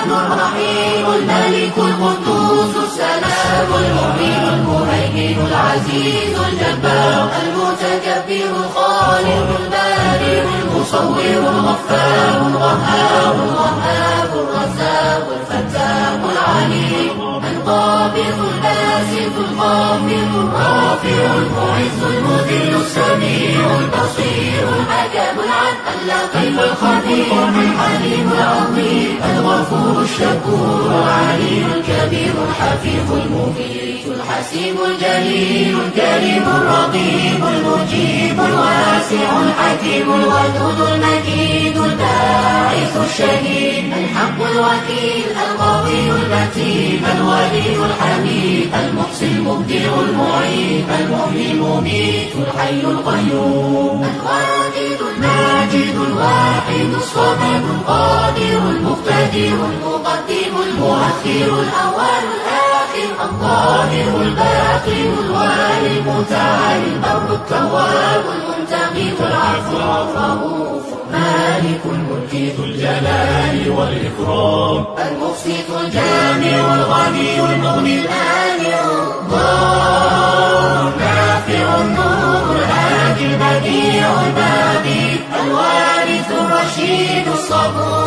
الرحمن الرحيم الملك القدوس السلام المؤمن المهيمن العزيز الجبار المتكبر الخالق البارئ المصور الغفار الوهاب الوهاب الرزاق الفتاح العليم القابض الباسط الخافض الرافع المعز المذل السميع البصير الحكم العدل اللطيف الخبير الحليم العظيم الغفور الشكور العليم الكبير الحفيظ المميت الحسيب الجليل الكريم الرقيب المجيب الواسع الحكيم الودود المجيد الباعث الشهيد الحق الوكيل القوي المتين الولي الحميد المحصي المبدع المعيد المحيي المميت الحي القيوم الواجد الماجد الواحد الصمد القادر المقتدر المقدم المؤخر الأول الآخر الظاهر الباطن الوالي المتعالي البر التواب المنتقم العفو الرؤوف مالك الملك ذو الجلال والإكرام المقسط الجامع الغني المغني المانع الضار النافع النور الهادي البديع الباقي الوارث الرشيد الصبور